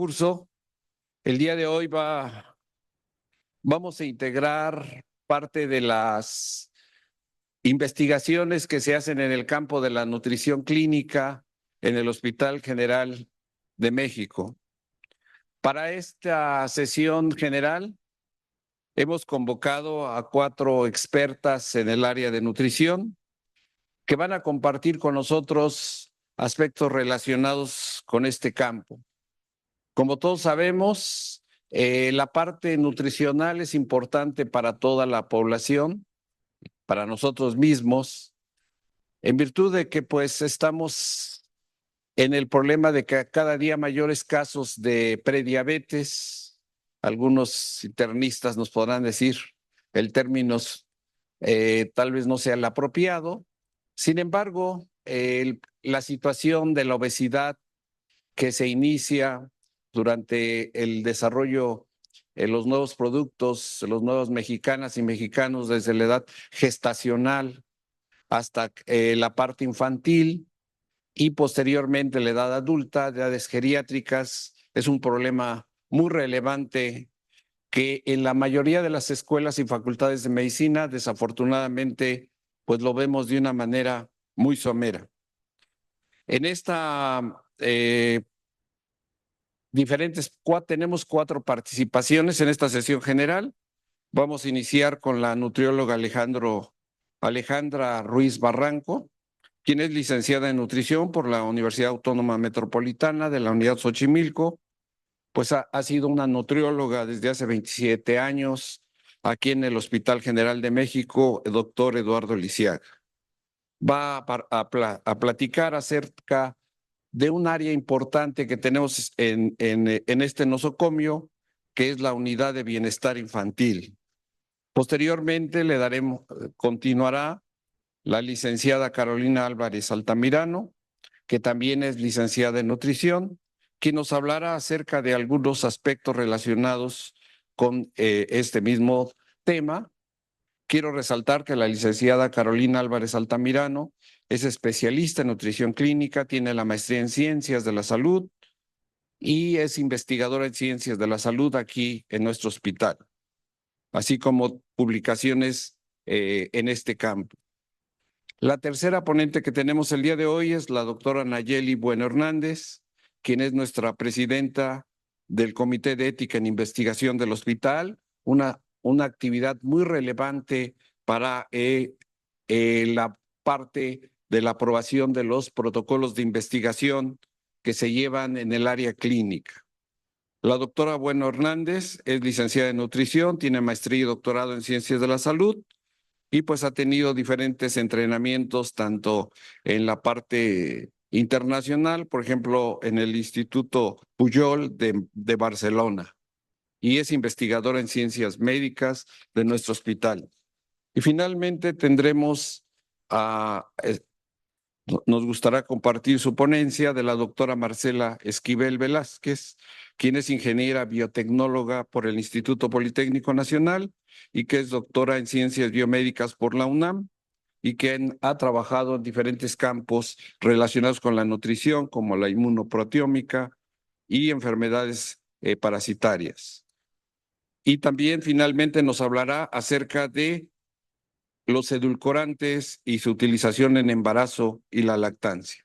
curso. El día de hoy vamos a integrar parte de las investigaciones que se hacen en el campo de la nutrición clínica en el Hospital General de México. Para esta sesión general hemos convocado a 4 expertas en el área de nutrición que van a compartir con nosotros aspectos relacionados con este campo. Como todos sabemos, la parte nutricional es importante para toda la población, para nosotros mismos, en virtud de que pues estamos en el problema de que cada día mayores casos de prediabetes. Algunos internistas nos podrán decir el término tal vez no sea el apropiado. Sin embargo, la situación de la obesidad que se inicia durante el desarrollo de los nuevos productos, los nuevos mexicanas y mexicanos desde la edad gestacional hasta la parte infantil y posteriormente la edad adulta, edades geriátricas, es un problema muy relevante que en la mayoría de las escuelas y facultades de medicina, desafortunadamente, pues lo vemos de una manera muy somera. En esta tenemos 4 participaciones en esta sesión general. Vamos a iniciar con la nutrióloga Alejandra Ruiz Barranco, quien es licenciada en nutrición por la Universidad Autónoma Metropolitana de la Unidad Xochimilco. Pues ha sido una nutrióloga desde hace 27 años aquí en el Hospital General de México, el doctor Eduardo Lisiaga. Va a platicar acerca de un área importante que tenemos en este nosocomio, que es la unidad de bienestar infantil. Posteriormente continuará la licenciada Carolina Álvarez Altamirano, que también es licenciada en nutrición, quien nos hablará acerca de algunos aspectos relacionados con este mismo tema. Quiero resaltar que la licenciada Carolina Álvarez Altamirano es especialista en nutrición clínica, tiene la maestría en ciencias de la salud y es investigadora en ciencias de la salud aquí en nuestro hospital, así como publicaciones en este campo. La tercera ponente que tenemos el día de hoy es la doctora Nayeli Bueno Hernández, quien es nuestra presidenta del Comité de Ética en Investigación del hospital, una actividad muy relevante para la parte de la aprobación de los protocolos de investigación que se llevan en el área clínica. La doctora Bueno Hernández es licenciada en nutrición, tiene maestría y doctorado en ciencias de la salud y pues ha tenido diferentes entrenamientos tanto en la parte internacional, por ejemplo, en el Instituto Pujol de Barcelona, y es investigadora en ciencias médicas de nuestro hospital. Y finalmente nos gustará compartir su ponencia de la doctora Marcela Esquivel Velázquez, quien es ingeniera biotecnóloga por el Instituto Politécnico Nacional y que es doctora en ciencias biomédicas por la UNAM y que ha trabajado en diferentes campos relacionados con la nutrición, como la inmunoproteómica y enfermedades parasitarias. Y también finalmente nos hablará acerca de los edulcorantes y su utilización en embarazo y la lactancia.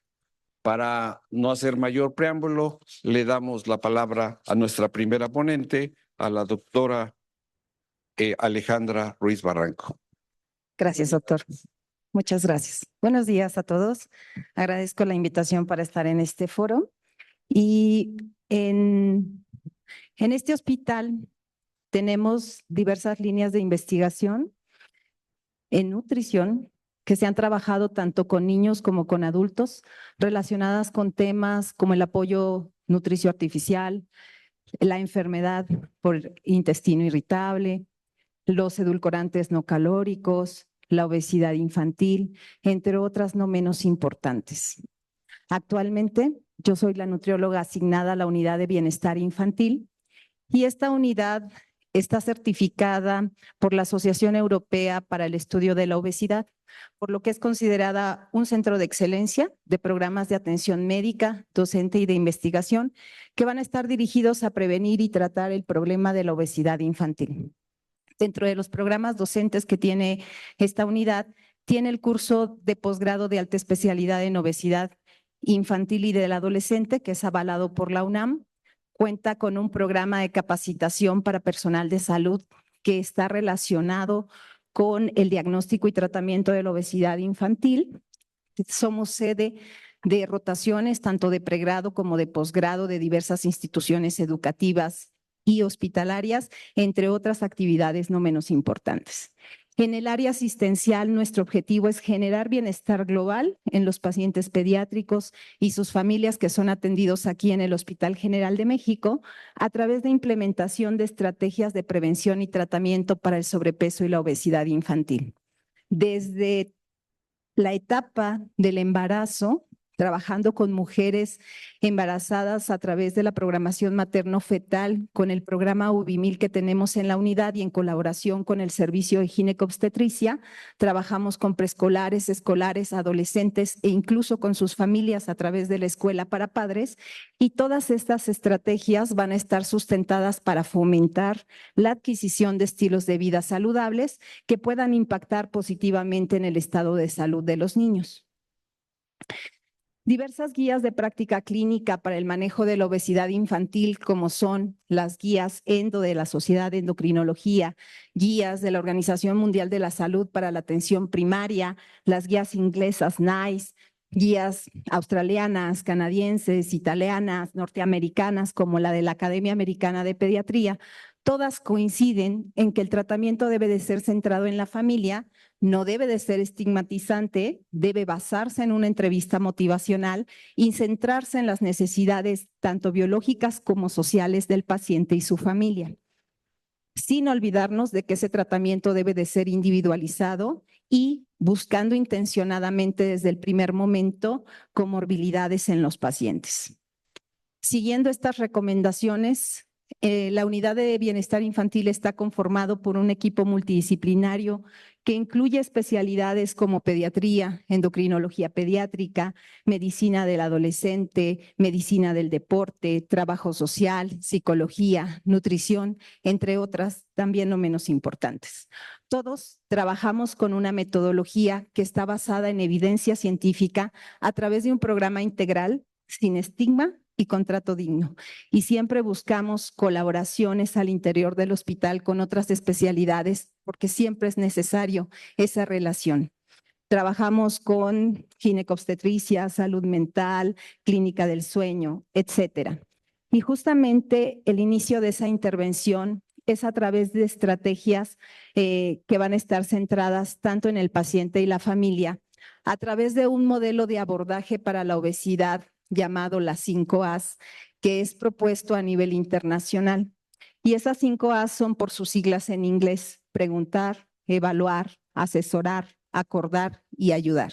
Para no hacer mayor preámbulo, le damos la palabra a nuestra primera ponente, a la doctora Alejandra Ruiz Barranco. Gracias, doctor. Muchas gracias. Buenos días a todos. Agradezco la invitación para estar en este foro. Y en este hospital tenemos diversas líneas de investigación en nutrición que se han trabajado tanto con niños como con adultos, relacionadas con temas como el apoyo nutricio artificial, la enfermedad por intestino irritable, los edulcorantes no calóricos, la obesidad infantil, entre otras no menos importantes. Actualmente, yo soy la nutrióloga asignada a la unidad de bienestar infantil y esta unidad está certificada por la Asociación Europea para el Estudio de la Obesidad, por lo que es considerada un centro de excelencia de programas de atención médica, docente y de investigación que van a estar dirigidos a prevenir y tratar el problema de la obesidad infantil. Dentro de los programas docentes que tiene esta unidad, tiene el curso de posgrado de alta especialidad en obesidad infantil y del adolescente, que es avalado por la UNAM. Cuenta con un programa de capacitación para personal de salud que está relacionado con el diagnóstico y tratamiento de la obesidad infantil. Somos sede de rotaciones tanto de pregrado como de posgrado de diversas instituciones educativas y hospitalarias, entre otras actividades no menos importantes. En el área asistencial, nuestro objetivo es generar bienestar global en los pacientes pediátricos y sus familias que son atendidos aquí en el Hospital General de México a través de implementación de estrategias de prevención y tratamiento para el sobrepeso y la obesidad infantil. Desde la etapa del embarazo, trabajando con mujeres embarazadas a través de la programación materno-fetal, con el programa UBIMIL que tenemos en la unidad y en colaboración con el servicio de ginecobstetricia, trabajamos con preescolares, escolares, adolescentes e incluso con sus familias a través de la escuela para padres, y todas estas estrategias van a estar sustentadas para fomentar la adquisición de estilos de vida saludables que puedan impactar positivamente en el estado de salud de los niños. Diversas guías de práctica clínica para el manejo de la obesidad infantil, como son las guías ENDO de la Sociedad de Endocrinología, guías de la Organización Mundial de la Salud para la atención primaria, las guías inglesas NICE, guías australianas, canadienses, italianas, norteamericanas, como la de la Academia Americana de Pediatría, todas coinciden en que el tratamiento debe de ser centrado en la familia, no debe de ser estigmatizante, debe basarse en una entrevista motivacional y centrarse en las necesidades tanto biológicas como sociales del paciente y su familia, sin olvidarnos de que ese tratamiento debe de ser individualizado y buscando intencionadamente desde el primer momento comorbilidades en los pacientes. Siguiendo estas recomendaciones, la unidad de bienestar infantil está conformado por un equipo multidisciplinario que incluye especialidades como pediatría, endocrinología pediátrica, medicina del adolescente, medicina del deporte, trabajo social, psicología, nutrición, entre otras también no menos importantes. Todos trabajamos con una metodología que está basada en evidencia científica a través de un programa integral sin estigma y contrato digno. Y siempre buscamos colaboraciones al interior del hospital con otras especialidades porque siempre es necesario esa relación. Trabajamos con ginecobstetricia, salud mental, clínica del sueño, etcétera. Y justamente el inicio de esa intervención es a través de estrategias que van a estar centradas tanto en el paciente y la familia, a través de un modelo de abordaje para la obesidad llamado las 5 A's, que es propuesto a nivel internacional. Y esas 5 A's son por sus siglas en inglés: preguntar, evaluar, asesorar, acordar y ayudar.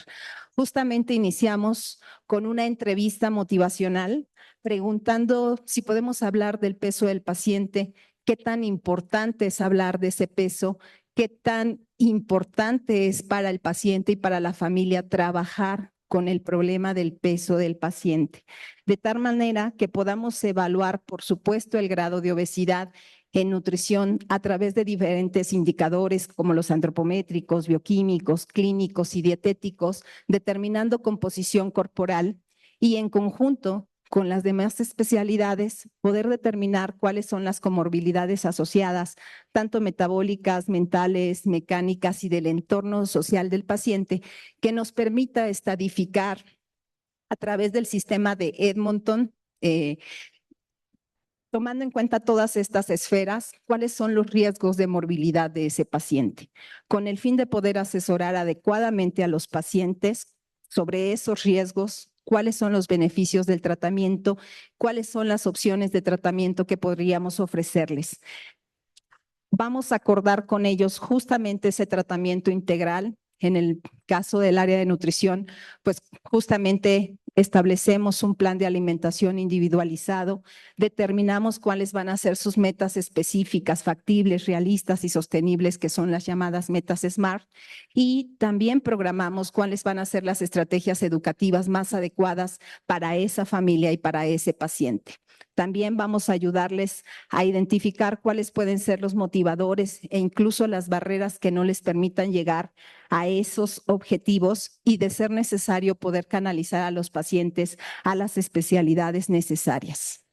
Justamente iniciamos con una entrevista motivacional preguntando si podemos hablar del peso del paciente, qué tan importante es hablar de ese peso, qué tan importante es para el paciente y para la familia trabajar con el problema del peso del paciente, de tal manera que podamos evaluar, por supuesto, el grado de obesidad en nutrición a través de diferentes indicadores como los antropométricos, bioquímicos, clínicos y dietéticos, determinando composición corporal y en conjunto con las demás especialidades, poder determinar cuáles son las comorbilidades asociadas, tanto metabólicas, mentales, mecánicas y del entorno social del paciente, que nos permita estadificar a través del sistema de Edmonton, tomando en cuenta todas estas esferas, cuáles son los riesgos de morbilidad de ese paciente, con el fin de poder asesorar adecuadamente a los pacientes sobre esos riesgos, cuáles son los beneficios del tratamiento, cuáles son las opciones de tratamiento que podríamos ofrecerles. Vamos a acordar con ellos justamente ese tratamiento integral. En el caso del área de nutrición, pues justamente establecemos un plan de alimentación individualizado, determinamos cuáles van a ser sus metas específicas, factibles, realistas y sostenibles, que son las llamadas metas SMART, y también programamos cuáles van a ser las estrategias educativas más adecuadas para esa familia y para ese paciente. También vamos a ayudarles a identificar cuáles pueden ser los motivadores e incluso las barreras que no les permitan llegar a esos objetivos y, de ser necesario, poder canalizar a los pacientes a las especialidades necesarias.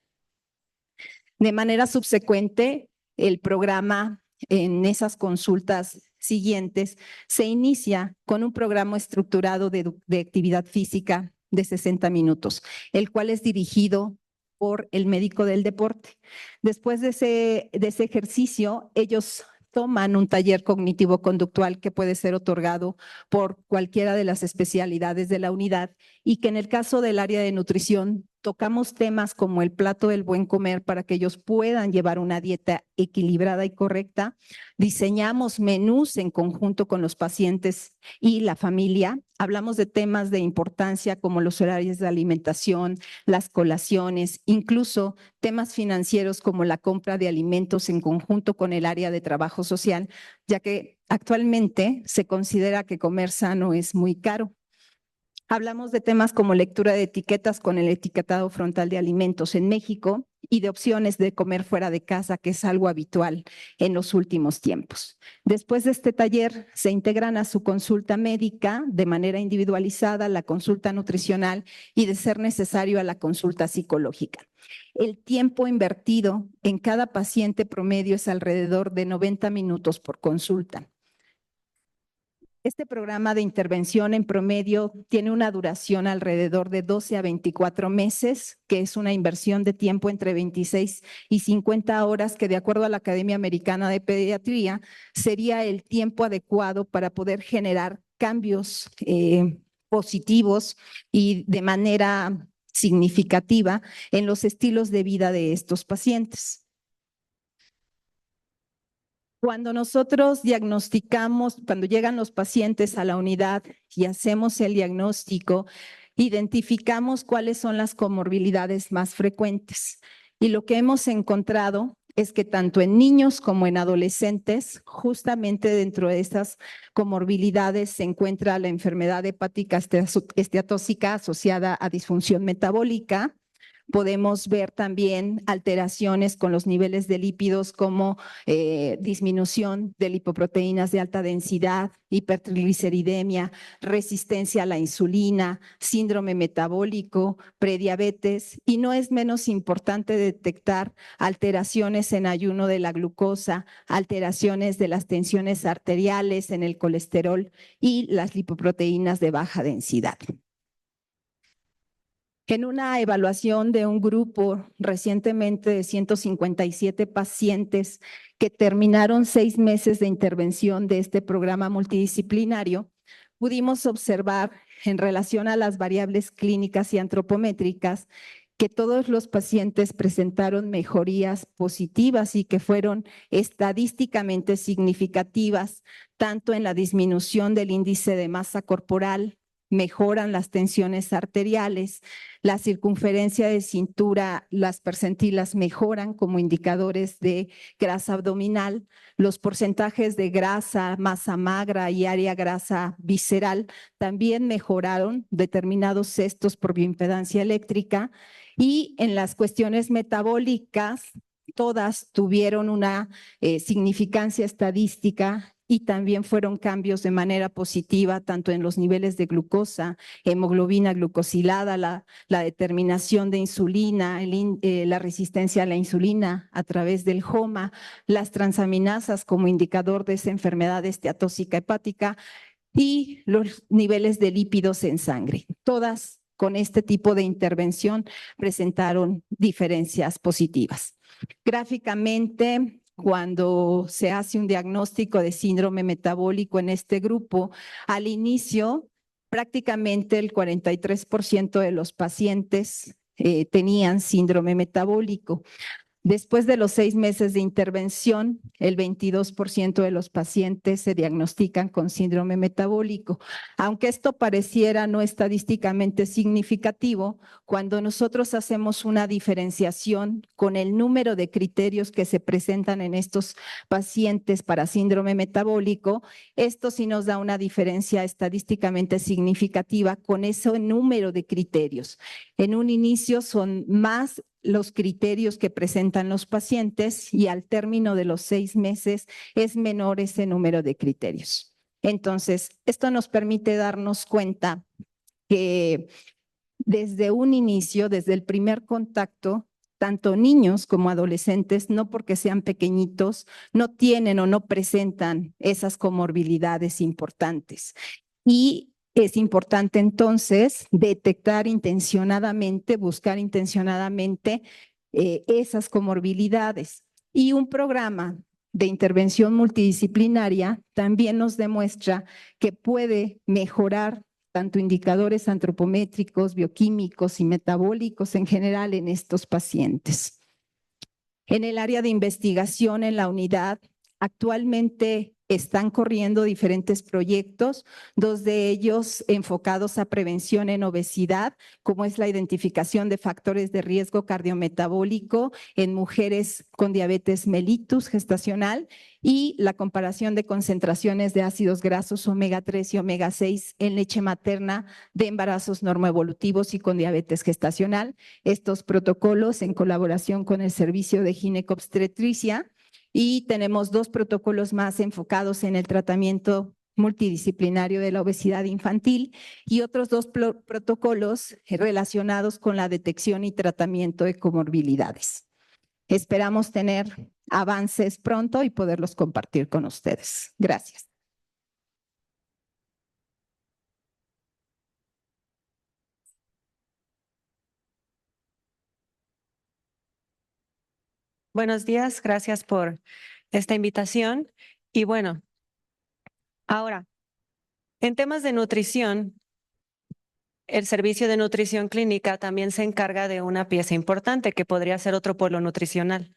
De manera subsecuente, el programa en esas consultas siguientes se inicia con un programa estructurado de actividad física de 60 minutos, el cual es dirigido por el médico del deporte. Después de ese ejercicio, ellos toman un taller cognitivo-conductual que puede ser otorgado por cualquiera de las especialidades de la unidad, y que en el caso del área de nutrición tocamos temas como el plato del buen comer para que ellos puedan llevar una dieta equilibrada y correcta. Diseñamos menús en conjunto con los pacientes y la familia. Hablamos de temas de importancia como los horarios de alimentación, las colaciones, incluso temas financieros como la compra de alimentos en conjunto con el área de trabajo social, ya que actualmente se considera que comer sano es muy caro. Hablamos de temas como lectura de etiquetas con el etiquetado frontal de alimentos en México y de opciones de comer fuera de casa, que es algo habitual en los últimos tiempos. Después de este taller, se integran a su consulta médica de manera individualizada, la consulta nutricional y, de ser necesario, a la consulta psicológica. El tiempo invertido en cada paciente promedio es alrededor de 90 minutos por consulta. Este programa de intervención en promedio tiene una duración alrededor de 12 a 24 meses, que es una inversión de tiempo entre 26 y 50 horas, que, de acuerdo a la Academia Americana de Pediatría, sería el tiempo adecuado para poder generar cambios positivos y de manera significativa en los estilos de vida de estos pacientes. Cuando nosotros diagnosticamos, cuando llegan los pacientes a la unidad y hacemos el diagnóstico, identificamos cuáles son las comorbilidades más frecuentes. Y lo que hemos encontrado es que tanto en niños como en adolescentes, justamente dentro de estas comorbilidades se encuentra la enfermedad hepática esteatóxica asociada a disfunción metabólica. Podemos ver también alteraciones con los niveles de lípidos, como disminución de lipoproteínas de alta densidad, hipertrigliceridemia, resistencia a la insulina, síndrome metabólico, prediabetes, y no es menos importante detectar alteraciones en ayuno de la glucosa, alteraciones de las tensiones arteriales, en el colesterol y las lipoproteínas de baja densidad. En una evaluación de un grupo recientemente de 157 pacientes que terminaron 6 meses de intervención de este programa multidisciplinario, pudimos observar, en relación a las variables clínicas y antropométricas, que todos los pacientes presentaron mejorías positivas y que fueron estadísticamente significativas, tanto en la disminución del índice de masa corporal, mejoran las tensiones arteriales, la circunferencia de cintura, las percentilas mejoran como indicadores de grasa abdominal, los porcentajes de grasa, masa magra y área grasa visceral también mejoraron, determinados estos por bioimpedancia eléctrica, y en las cuestiones metabólicas todas tuvieron una significancia estadística, y también fueron cambios de manera positiva, tanto en los niveles de glucosa, hemoglobina glucosilada, la determinación de insulina, la resistencia a la insulina a través del HOMA, las transaminasas como indicador de esa enfermedad esteatóxica hepática, y los niveles de lípidos en sangre. Todas, con este tipo de intervención, presentaron diferencias positivas. Gráficamente, cuando se hace un diagnóstico de síndrome metabólico en este grupo, al inicio prácticamente el 43% de los pacientes tenían síndrome metabólico. Después de los 6 meses de intervención, el 22% de los pacientes se diagnostican con síndrome metabólico. Aunque esto pareciera no estadísticamente significativo, cuando nosotros hacemos una diferenciación con el número de criterios que se presentan en estos pacientes para síndrome metabólico, esto sí nos da una diferencia estadísticamente significativa con ese número de criterios. En un inicio son más los criterios que presentan los pacientes y al término de los 6 meses es menor ese número de criterios. Entonces, esto nos permite darnos cuenta que desde un inicio, desde el primer contacto, tanto niños como adolescentes, no porque sean pequeñitos, no tienen o no presentan esas comorbilidades importantes. Y es importante entonces detectar intencionadamente, buscar intencionadamente esas comorbilidades. Y un programa de intervención multidisciplinaria también nos demuestra que puede mejorar tanto indicadores antropométricos, bioquímicos y metabólicos en general en estos pacientes. En el área de investigación en la unidad, actualmente están corriendo diferentes proyectos, 2 de ellos enfocados a prevención en obesidad, como es la identificación de factores de riesgo cardiometabólico en mujeres con diabetes mellitus gestacional y la comparación de concentraciones de ácidos grasos omega 3 y omega 6 en leche materna de embarazos normoevolutivos y con diabetes gestacional. Estos protocolos en colaboración con el Servicio de Ginecobstetricia, y tenemos 2 protocolos más enfocados en el tratamiento multidisciplinario de la obesidad infantil y otros 2 protocolos relacionados con la detección y tratamiento de comorbilidades. Esperamos tener avances pronto y poderlos compartir con ustedes. Gracias. Buenos días, gracias por esta invitación. Y bueno, ahora, en temas de nutrición, el servicio de nutrición clínica también se encarga de una pieza importante que podría ser otro polo nutricional.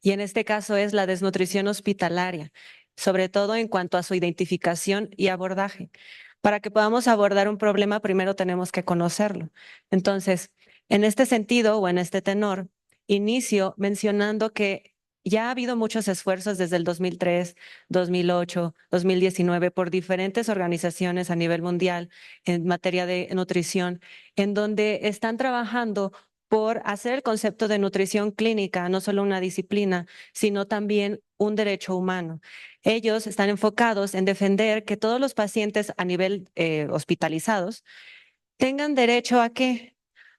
Y en este caso es la desnutrición hospitalaria, sobre todo en cuanto a su identificación y abordaje. Para que podamos abordar un problema, primero tenemos que conocerlo. Entonces, en este sentido o en este tenor, inicio mencionando que ya ha habido muchos esfuerzos desde el 2003, 2008, 2019 por diferentes organizaciones a nivel mundial en materia de nutrición, en donde están trabajando por hacer el concepto de nutrición clínica no solo una disciplina, sino también un derecho humano. Ellos están enfocados en defender que todos los pacientes a nivel hospitalizados tengan derecho a qué?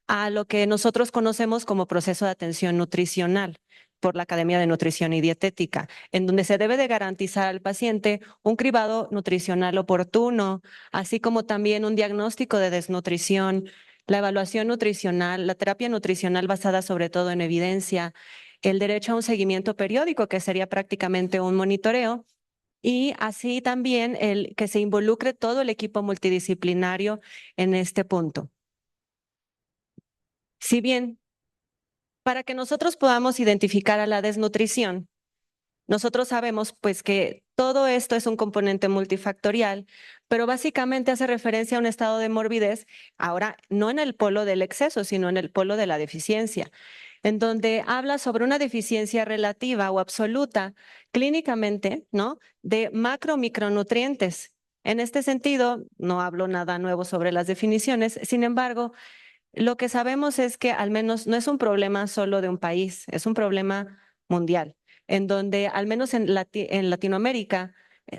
A lo que nosotros conocemos como proceso de atención nutricional por la Academia de Nutrición y Dietética, en donde se debe de garantizar al paciente un cribado nutricional oportuno, así como también un diagnóstico de desnutrición, la evaluación nutricional, la terapia nutricional basada sobre todo en evidencia, el derecho a un seguimiento periódico, que sería prácticamente un monitoreo, y así también el que se involucre todo el equipo multidisciplinario en este punto. Si bien, para que nosotros podamos identificar a la desnutrición, nosotros sabemos pues que todo esto es un componente multifactorial, pero básicamente hace referencia a un estado de morbidez, ahora no en el polo del exceso, sino en el polo de la deficiencia, en donde habla sobre una deficiencia relativa o absoluta clínicamente, ¿no? De macro-micronutrientes. En este sentido, no hablo nada nuevo sobre las definiciones, sin embargo, lo que sabemos es que al menos no es un problema solo de un país, es un problema mundial, en donde al menos en Latinoamérica,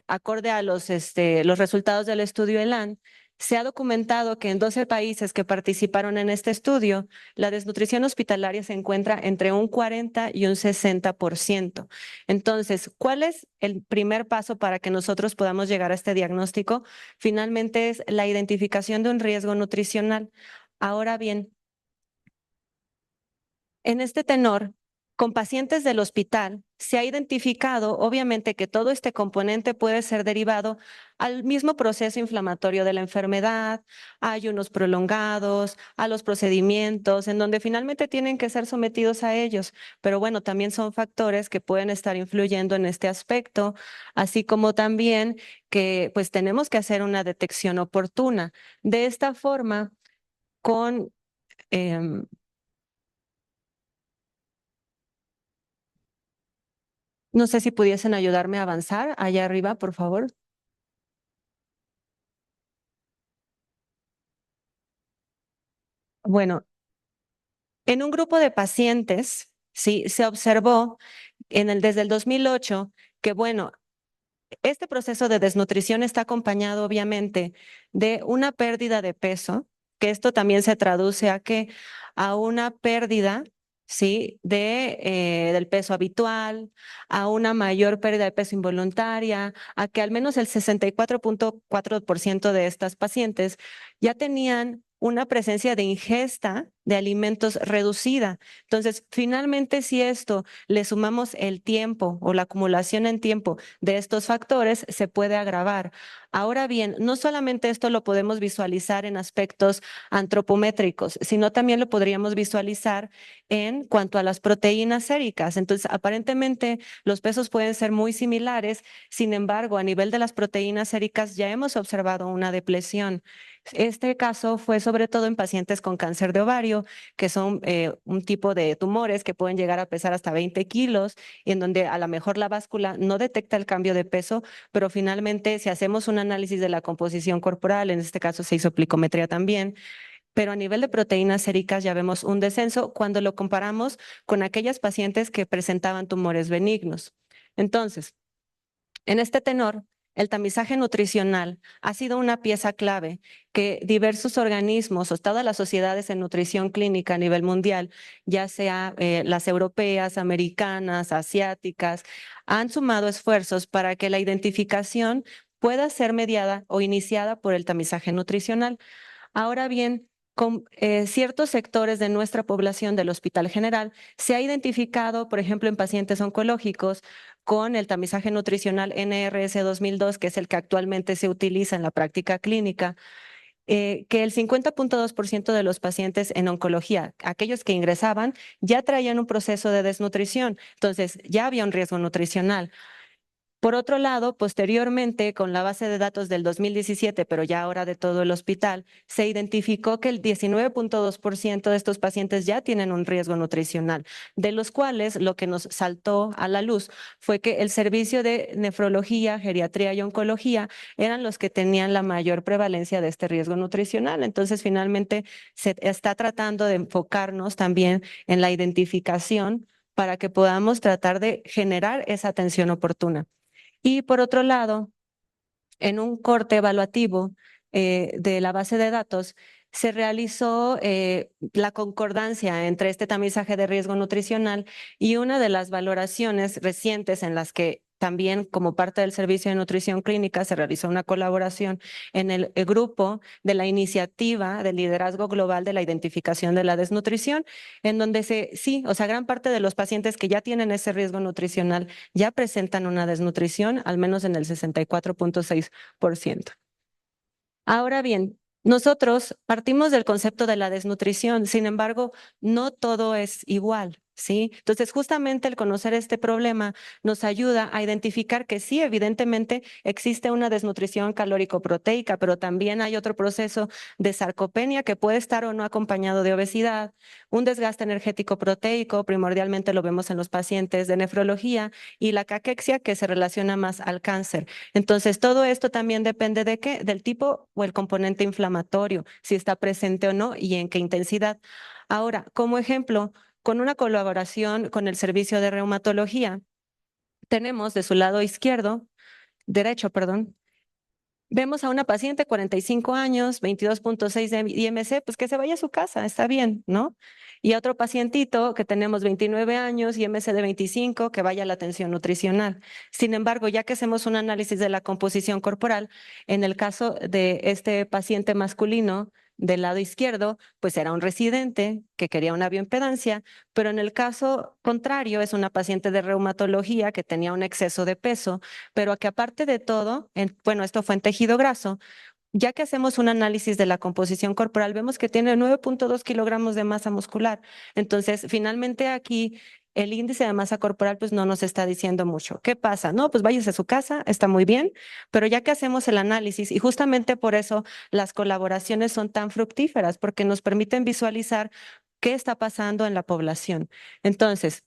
acorde a los resultados del estudio ELAN, se ha documentado que en 12 países que participaron en este estudio, la desnutrición hospitalaria se encuentra entre un 40 y un 60%. Entonces, ¿cuál es el primer paso para que nosotros podamos llegar a este diagnóstico? Finalmente es la identificación de un riesgo nutricional. Ahora bien, en este tenor, con pacientes del hospital, se ha identificado, obviamente, que todo este componente puede ser derivado al mismo proceso inflamatorio de la enfermedad, a ayunos prolongados, a los procedimientos, en donde finalmente tienen que ser sometidos a ellos. Pero bueno, también son factores que pueden estar influyendo en este aspecto, así como también que pues tenemos que hacer una detección oportuna. De esta forma, con em, no sé si pudiesen ayudarme a avanzar allá arriba, por favor. Bueno, en un grupo de pacientes, sí, se observó desde el 2008 que, bueno, este proceso de desnutrición está acompañado obviamente de una pérdida de peso, que esto también se traduce a una pérdida, sí, del peso habitual, a una mayor pérdida de peso involuntaria, a que al menos el 64.4% de estas pacientes ya tenían una presencia de ingesta de alimentos reducida. Entonces, finalmente, si esto le sumamos el tiempo o la acumulación en tiempo de estos factores, se puede agravar. Ahora bien, no solamente esto lo podemos visualizar en aspectos antropométricos, sino también lo podríamos visualizar en cuanto a las proteínas séricas. Entonces, aparentemente los pesos pueden ser muy similares, sin embargo, a nivel de las proteínas séricas ya hemos observado una depresión. Este caso fue sobre todo en pacientes con cáncer de ovario, que son un tipo de tumores que pueden llegar a pesar hasta 20 kilos, y en donde a lo mejor la báscula no detecta el cambio de peso, pero finalmente si hacemos un análisis de la composición corporal, en este caso se hizo plicometría también, pero a nivel de proteínas séricas ya vemos un descenso cuando lo comparamos con aquellas pacientes que presentaban tumores benignos. Entonces, en este tenor, el tamizaje nutricional ha sido una pieza clave que diversos organismos o todas las sociedades en nutrición clínica a nivel mundial, ya sea las europeas, americanas, asiáticas, han sumado esfuerzos para que la identificación pueda ser mediada o iniciada por el tamizaje nutricional. Ahora bien, con ciertos sectores de nuestra población del Hospital General se ha identificado, por ejemplo, en pacientes oncológicos, con el tamizaje nutricional NRS 2002, que es el que actualmente se utiliza en la práctica clínica, que el 50.2% de los pacientes en oncología, aquellos que ingresaban, ya traían un proceso de desnutrición. Entonces, ya había un riesgo nutricional. Por otro lado, posteriormente, con la base de datos del 2017, pero ya ahora de todo el hospital, se identificó que el 19.2% de estos pacientes ya tienen un riesgo nutricional, de los cuales lo que nos saltó a la luz fue que el servicio de nefrología, geriatría y oncología eran los que tenían la mayor prevalencia de este riesgo nutricional. Entonces, finalmente, se está tratando de enfocarnos también en la identificación para que podamos tratar de generar esa atención oportuna. Y por otro lado, en un corte evaluativo de la base de datos, se realizó la concordancia entre este tamizaje de riesgo nutricional y una de las valoraciones recientes en las que también como parte del servicio de nutrición clínica se realizó una colaboración en el grupo de la iniciativa del liderazgo global de la identificación de la desnutrición, en donde sí, o sea, gran parte de los pacientes que ya tienen ese riesgo nutricional ya presentan una desnutrición, al menos en el 64.6%. Ahora bien, nosotros partimos del concepto de la desnutrición, sin embargo, no todo es igual, ¿sí? Entonces, justamente el conocer este problema nos ayuda a identificar que sí, evidentemente existe una desnutrición calórico-proteica, pero también hay otro proceso de sarcopenia que puede estar o no acompañado de obesidad, un desgaste energético proteico, primordialmente lo vemos en los pacientes de nefrología, y la caquexia que se relaciona más al cáncer. Entonces, todo esto también depende de qué, del tipo o el componente inflamatorio, si está presente o no y en qué intensidad. Ahora, como ejemplo, con una colaboración con el servicio de reumatología, tenemos de su lado derecho, perdón, vemos a una paciente, 45 años, 22.6 de IMC, pues que se vaya a su casa, está bien, ¿no? Y a otro pacientito que tenemos 29 años, IMC de 25, que vaya a la atención nutricional. Sin embargo, ya que hacemos un análisis de la composición corporal, en el caso de este paciente masculino, del lado izquierdo, pues era un residente que quería una bioimpedancia, pero en el caso contrario es una paciente de reumatología que tenía un exceso de peso, pero que aparte de todo, bueno, esto fue en tejido graso, ya que hacemos un análisis de la composición corporal, vemos que tiene 9.2 kilogramos de masa muscular. Entonces, finalmente aquí el índice de masa corporal pues no nos está diciendo mucho. ¿Qué pasa? No, pues váyase a su casa, está muy bien, pero ya que hacemos el análisis y justamente por eso las colaboraciones son tan fructíferas, porque nos permiten visualizar qué está pasando en la población. Entonces,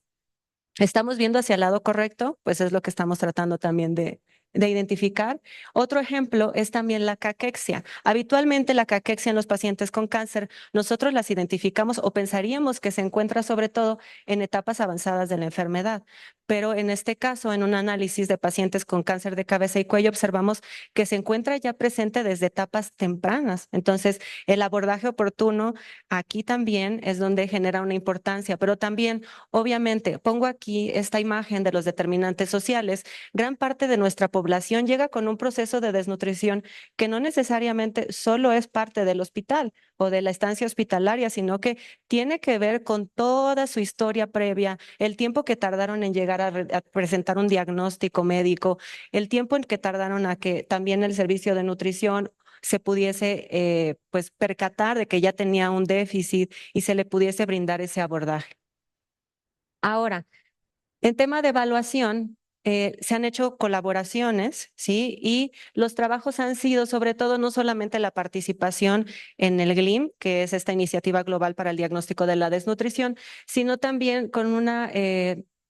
¿estamos viendo hacia el lado correcto? Pues es lo que estamos tratando también de identificar. Otro ejemplo es también la caquexia. Habitualmente la caquexia en los pacientes con cáncer, nosotros las identificamos o pensaríamos que se encuentra sobre todo en etapas avanzadas de la enfermedad, pero en este caso, en un análisis de pacientes con cáncer de cabeza y cuello, observamos que se encuentra ya presente desde etapas tempranas. Entonces, el abordaje oportuno aquí también es donde genera una importancia, pero también, obviamente, pongo aquí esta imagen de los determinantes sociales. Gran parte de nuestra población llega con un proceso de desnutrición que no necesariamente solo es parte del hospital o de la estancia hospitalaria, sino que tiene que ver con toda su historia previa, el tiempo que tardaron en llegar a presentar un diagnóstico médico, el tiempo en que tardaron a que también el servicio de nutrición se pudiese pues percatar de que ya tenía un déficit y se le pudiese brindar ese abordaje. Ahora, en tema de evaluación, se han hecho colaboraciones, ¿sí? Y los trabajos han sido sobre todo no solamente la participación en el GLIM, que es esta iniciativa global para el diagnóstico de la desnutrición, sino también con una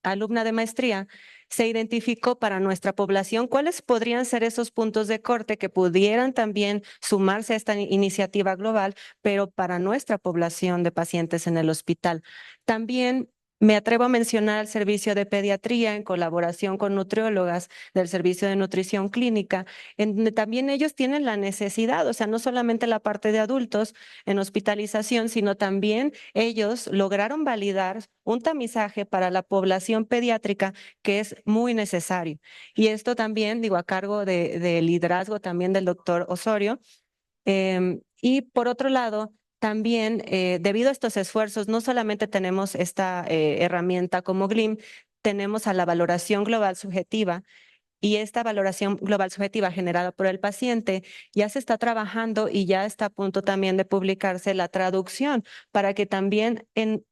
alumna de maestría se identificó para nuestra población cuáles podrían ser esos puntos de corte que pudieran también sumarse a esta iniciativa global, pero para nuestra población de pacientes en el hospital. También me atrevo a mencionar el servicio de pediatría en colaboración con nutriólogas del servicio de nutrición clínica, en donde también ellos tienen la necesidad, o sea, no solamente la parte de adultos en hospitalización, sino también ellos lograron validar un tamizaje para la población pediátrica que es muy necesario. Y esto también, digo, a cargo del liderazgo también del doctor Osorio. Y por otro lado, también debido a estos esfuerzos, no solamente tenemos esta herramienta como GLIM, tenemos a la valoración global subjetiva y esta valoración global subjetiva generada por el paciente ya se está trabajando y ya está a punto también de publicarse la traducción para que también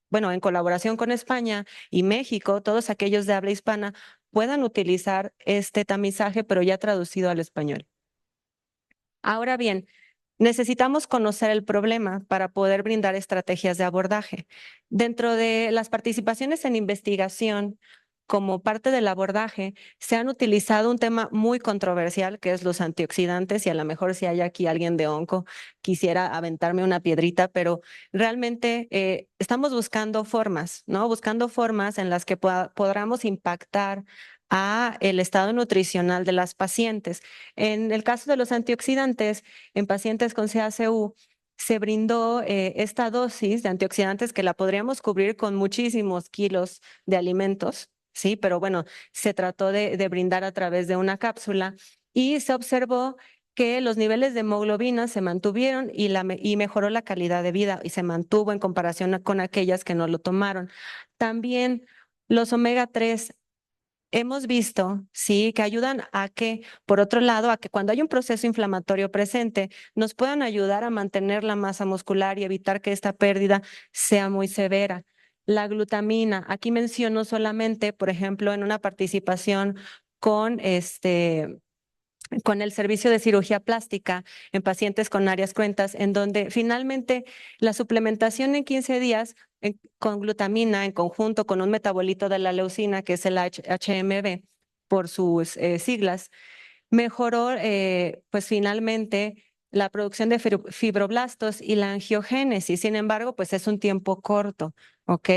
bueno, en colaboración con España y México, todos aquellos de habla hispana puedan utilizar este tamizaje, pero ya traducido al español. Ahora bien, necesitamos conocer el problema para poder brindar estrategias de abordaje. Dentro de las participaciones en investigación, como parte del abordaje, se han utilizado un tema muy controversial, que es los antioxidantes, y a lo mejor si hay aquí alguien de onco, quisiera aventarme una piedrita, pero realmente estamos buscando formas, ¿no? Buscando formas en las que podamos impactar a el estado nutricional de las pacientes. En el caso de los antioxidantes, en pacientes con CACU, se brindó esta dosis de antioxidantes que la podríamos cubrir con muchísimos kilos de alimentos, ¿sí? Pero bueno, se trató de brindar a través de una cápsula y se observó que los niveles de hemoglobina se mantuvieron y mejoró la calidad de vida y se mantuvo en comparación con aquellas que no lo tomaron. También los omega 3 hemos visto, sí, que ayudan a que, por otro lado, a que cuando hay un proceso inflamatorio presente, nos puedan ayudar a mantener la masa muscular y evitar que esta pérdida sea muy severa. La glutamina, aquí menciono solamente, por ejemplo, en una participación con con el servicio de cirugía plástica en pacientes con áreas cruentas, en donde finalmente la suplementación en 15 días con glutamina en conjunto con un metabolito de la leucina, que es el HMB por sus siglas, mejoró pues finalmente la producción de fibroblastos y la angiogénesis. Sin embargo, pues es un tiempo corto, ¿ok?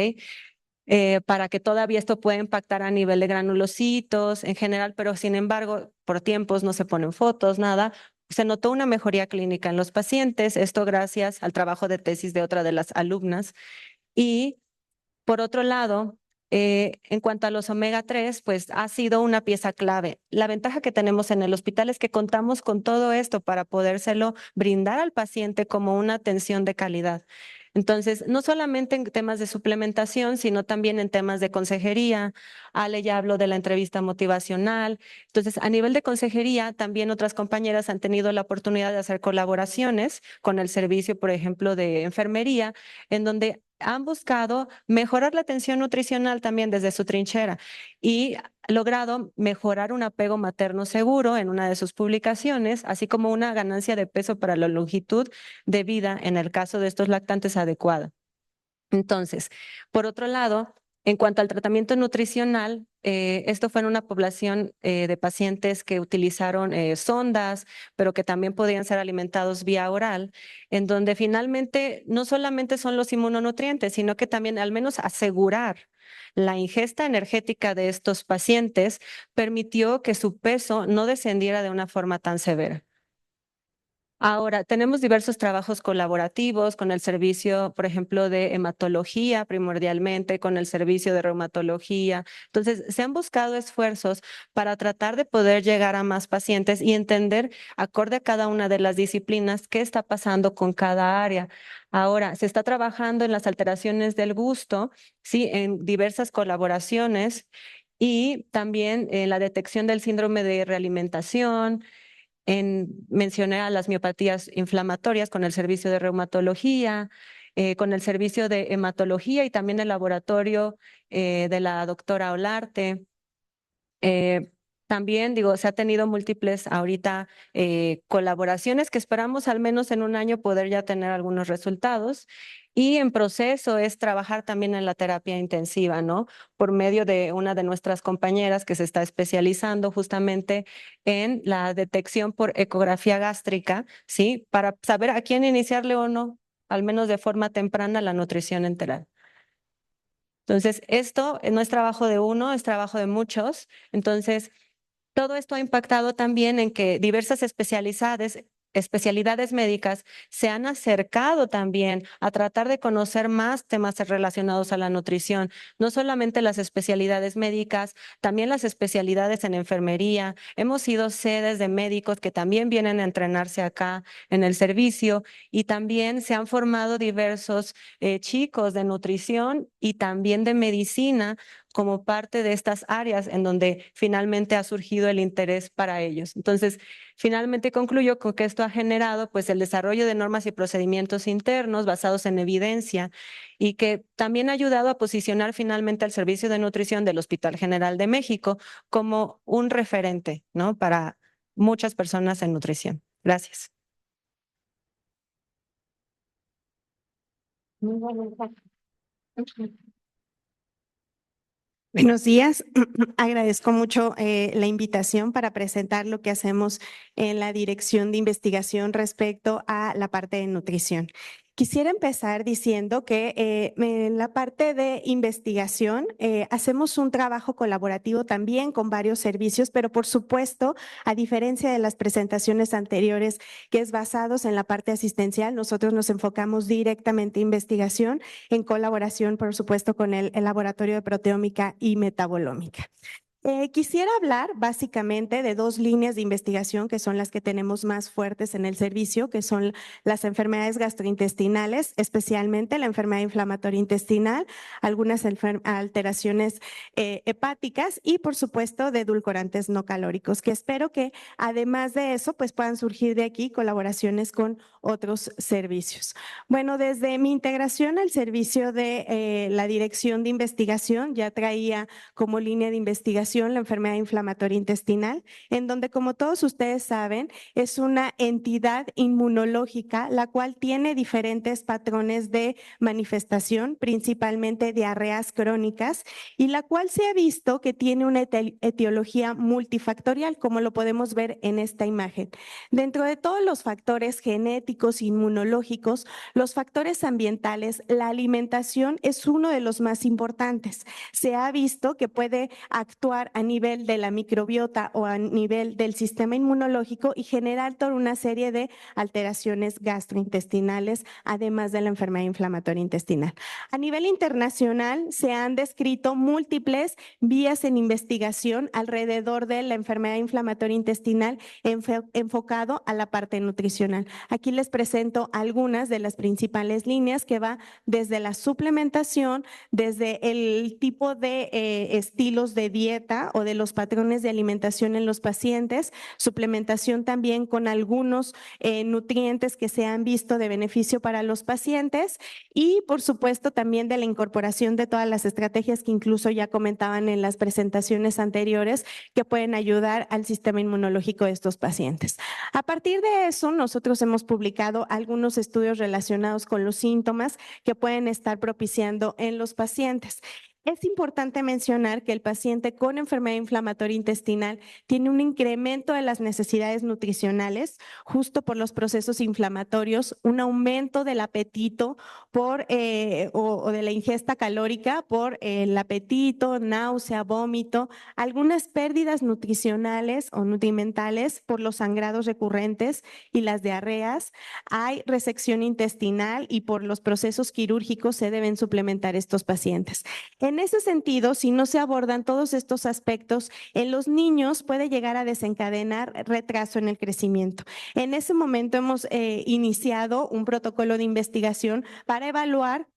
Para que todavía esto pueda impactar a nivel de granulocitos en general, pero sin embargo, por tiempos no se ponen fotos, nada. Se notó una mejoría clínica en los pacientes, esto gracias al trabajo de tesis de otra de las alumnas. Y por otro lado, En cuanto a los omega 3, pues ha sido una pieza clave. La ventaja que tenemos en el hospital es que contamos con todo esto para podérselo brindar al paciente como una atención de calidad. Entonces, no solamente en temas de suplementación, sino también en temas de consejería. Ale ya habló de la entrevista motivacional. Entonces, a nivel de consejería, también otras compañeras han tenido la oportunidad de hacer colaboraciones con el servicio, por ejemplo, de enfermería, en donde han buscado mejorar la atención nutricional también desde su trinchera y logrado mejorar un apego materno seguro en una de sus publicaciones, así como una ganancia de peso para la longitud de vida en el caso de estos lactantes adecuada. Entonces, por otro lado, en cuanto al tratamiento nutricional, esto fue en una población de pacientes que utilizaron sondas, pero que también podían ser alimentados vía oral, en donde finalmente no solamente son los inmunonutrientes, sino que también al menos asegurar la ingesta energética de estos pacientes permitió que su peso no descendiera de una forma tan severa. Ahora, tenemos diversos trabajos colaborativos con el servicio, por ejemplo, de hematología primordialmente, con el servicio de reumatología. Entonces, se han buscado esfuerzos para tratar de poder llegar a más pacientes y entender, acorde a cada una de las disciplinas, qué está pasando con cada área. Ahora, se está trabajando en las alteraciones del gusto, sí, en diversas colaboraciones y también en la detección del síndrome de realimentación. Mencioné a las miopatías inflamatorias con el servicio de reumatología, con el servicio de hematología y también el laboratorio de la doctora Olarte. También, digo, se ha tenido múltiples ahorita colaboraciones que esperamos al menos en un año poder ya tener algunos resultados. Y en proceso es trabajar también en la terapia intensiva, ¿no? Por medio de una de nuestras compañeras que se está especializando justamente en la detección por ecografía gástrica, ¿sí? Para saber a quién iniciarle o no, al menos de forma temprana, la nutrición enteral. Entonces, esto no es trabajo de uno, es trabajo de muchos. Entonces, todo esto ha impactado también en que diversas especialidades médicas se han acercado también a tratar de conocer más temas relacionados a la nutrición, no solamente las especialidades médicas, también las especialidades en enfermería. Hemos sido sedes de médicos que también vienen a entrenarse acá en el servicio y también se han formado diversos chicos de nutrición y también de medicina como parte de estas áreas en donde finalmente ha surgido el interés para ellos. Entonces, finalmente concluyo con que esto ha generado pues el desarrollo de normas y procedimientos internos basados en evidencia y que también ha ayudado a posicionar finalmente al servicio de nutrición del Hospital General de México como un referente, ¿no? Para muchas personas en nutrición. Gracias. Buenos días. Agradezco mucho la invitación para presentar lo que hacemos en la Dirección de Investigación respecto a la parte de nutrición. Quisiera empezar diciendo que en la parte de investigación hacemos un trabajo colaborativo también con varios servicios, pero por supuesto, a diferencia de las presentaciones anteriores, que es basados en la parte asistencial, nosotros nos enfocamos directamente en investigación en colaboración, por supuesto, con el Laboratorio de Proteómica y Metabolómica. Quisiera hablar básicamente de dos líneas de investigación que son las que tenemos más fuertes en el servicio, que son las enfermedades gastrointestinales, especialmente la enfermedad inflamatoria intestinal, algunas alteraciones hepáticas y por supuesto de edulcorantes no calóricos, que espero que además de eso pues puedan surgir de aquí colaboraciones con otros servicios. Bueno, desde mi integración al servicio de la Dirección de Investigación ya traía como línea de investigación la enfermedad inflamatoria intestinal, en donde, como todos ustedes saben, es una entidad inmunológica, la cual tiene diferentes patrones de manifestación, principalmente diarreas crónicas, y la cual se ha visto que tiene una etiología multifactorial, como lo podemos ver en esta imagen. Dentro de todos los factores genéticos, inmunológicos, los factores ambientales, la alimentación es uno de los más importantes. Se ha visto que puede actuar evaluar a nivel de la microbiota o a nivel del sistema inmunológico y generar toda una serie de alteraciones gastrointestinales, además de la enfermedad inflamatoria intestinal. A nivel internacional se han descrito múltiples vías en investigación alrededor de la enfermedad inflamatoria intestinal enfocado a la parte nutricional. Aquí les presento algunas de las principales líneas que va desde la suplementación, desde el tipo de estilos de dieta o de los patrones de alimentación en los pacientes, suplementación también con algunos nutrientes que se han visto de beneficio para los pacientes y por supuesto también de la incorporación de todas las estrategias que incluso ya comentaban en las presentaciones anteriores que pueden ayudar al sistema inmunológico de estos pacientes. A partir de eso, nosotros hemos publicado algunos estudios relacionados con los síntomas que pueden estar propiciando en los pacientes. Es importante mencionar que el paciente con enfermedad inflamatoria intestinal tiene un incremento de las necesidades nutricionales justo por los procesos inflamatorios, un aumento del apetito por, o de la ingesta calórica por el apetito, náusea, vómito, algunas pérdidas nutricionales o nutrimentales por los sangrados recurrentes y las diarreas. Hay resección intestinal y por los procesos quirúrgicos se deben suplementar estos pacientes. En ese sentido, si no se abordan todos estos aspectos, en los niños puede llegar a desencadenar retraso en el crecimiento. En ese momento hemos iniciado un protocolo de investigación para evaluar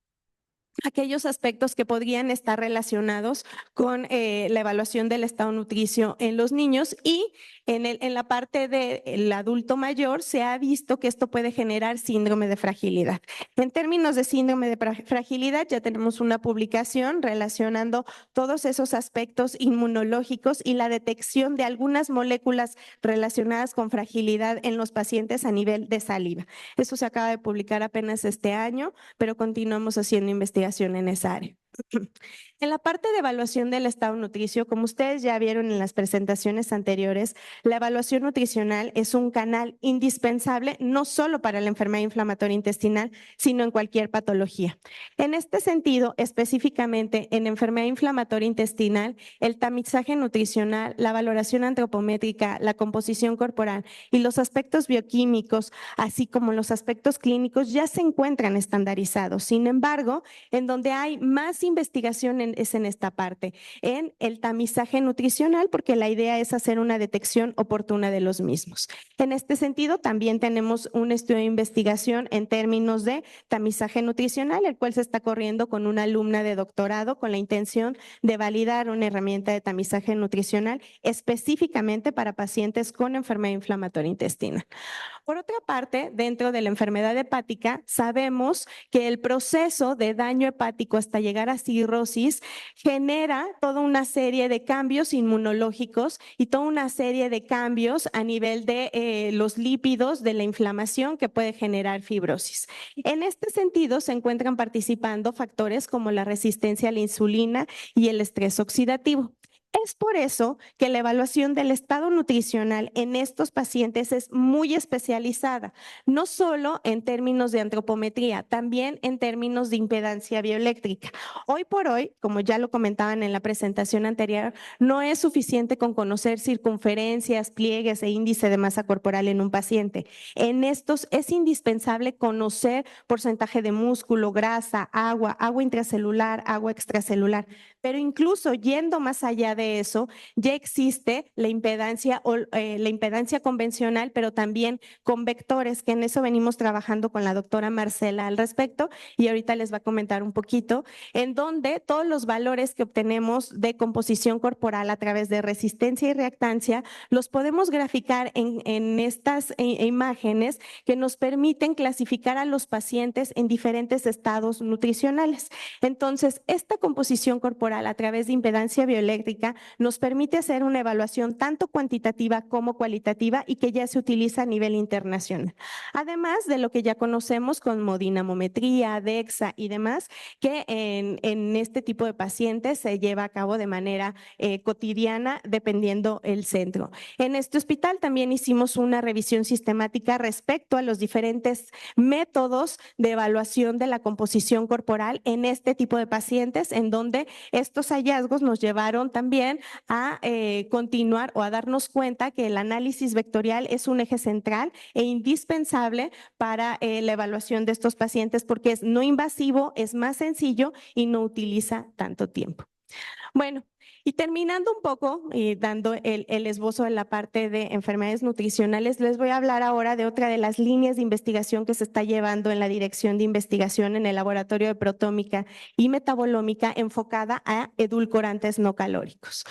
aquellos aspectos que podrían estar relacionados con la evaluación del estado nutricio en los niños y en la parte del adulto mayor se ha visto que esto puede generar síndrome de fragilidad. En términos de síndrome de fragilidad ya tenemos una publicación relacionando todos esos aspectos inmunológicos y la detección de algunas moléculas relacionadas con fragilidad en los pacientes a nivel de saliva. Eso se acaba de publicar apenas este año, pero continuamos haciendo investigación en esa área. En la parte de evaluación del estado nutricio, como ustedes ya vieron en las presentaciones anteriores, la evaluación nutricional es un canal indispensable no solo para la enfermedad inflamatoria intestinal, sino en cualquier patología. En este sentido, específicamente en enfermedad inflamatoria intestinal, el tamizaje nutricional, la valoración antropométrica, la composición corporal y los aspectos bioquímicos, así como los aspectos clínicos, ya se encuentran estandarizados. Sin embargo, en donde hay más investigación es en esta parte, en el tamizaje nutricional, porque la idea es hacer una detección oportuna de los mismos. En este sentido, también tenemos un estudio de investigación en términos de tamizaje nutricional, el cual se está corriendo con una alumna de doctorado con la intención de validar una herramienta de tamizaje nutricional específicamente para pacientes con enfermedad inflamatoria intestinal. Por otra parte, dentro de la enfermedad hepática, sabemos que el proceso de daño hepático hasta llegar a cirrosis genera toda una serie de cambios inmunológicos y toda una serie de cambios a nivel de los lípidos, de la inflamación que puede generar fibrosis. En este sentido, se encuentran participando factores como la resistencia a la insulina y el estrés oxidativo. Es por eso que la evaluación del estado nutricional en estos pacientes es muy especializada, no solo en términos de antropometría, también en términos de impedancia bioeléctrica. Hoy por hoy, como ya lo comentaban en la presentación anterior, no es suficiente con conocer circunferencias, pliegues e índice de masa corporal en un paciente. En estos es indispensable conocer porcentaje de músculo, grasa, agua intracelular, agua extracelular, pero incluso yendo más allá de eso, ya existe la impedancia convencional, pero también con vectores, que en eso venimos trabajando con la doctora Marcela al respecto y ahorita les va a comentar un poquito, en donde todos los valores que obtenemos de composición corporal a través de resistencia y reactancia los podemos graficar en estas imágenes que nos permiten clasificar a los pacientes en diferentes estados nutricionales. Entonces, esta composición corporal a través de impedancia bioeléctrica nos permite hacer una evaluación tanto cuantitativa como cualitativa y que ya se utiliza a nivel internacional. Además de lo que ya conocemos como dinamometría, DEXA y demás, que en este tipo de pacientes se lleva a cabo de manera cotidiana dependiendo el centro. En este hospital también hicimos una revisión sistemática respecto a los diferentes métodos de evaluación de la composición corporal en este tipo de pacientes, en donde estos hallazgos nos llevaron también también a continuar o a darnos cuenta que el análisis vectorial es un eje central e indispensable para la evaluación de estos pacientes porque es no invasivo, es más sencillo y no utiliza tanto tiempo. Bueno, y terminando un poco y dando el esbozo de la parte de enfermedades nutricionales, les voy a hablar ahora de otra de las líneas de investigación que se está llevando en la Dirección de Investigación en el Laboratorio de Protómica y Metabolómica enfocada a edulcorantes no calóricos.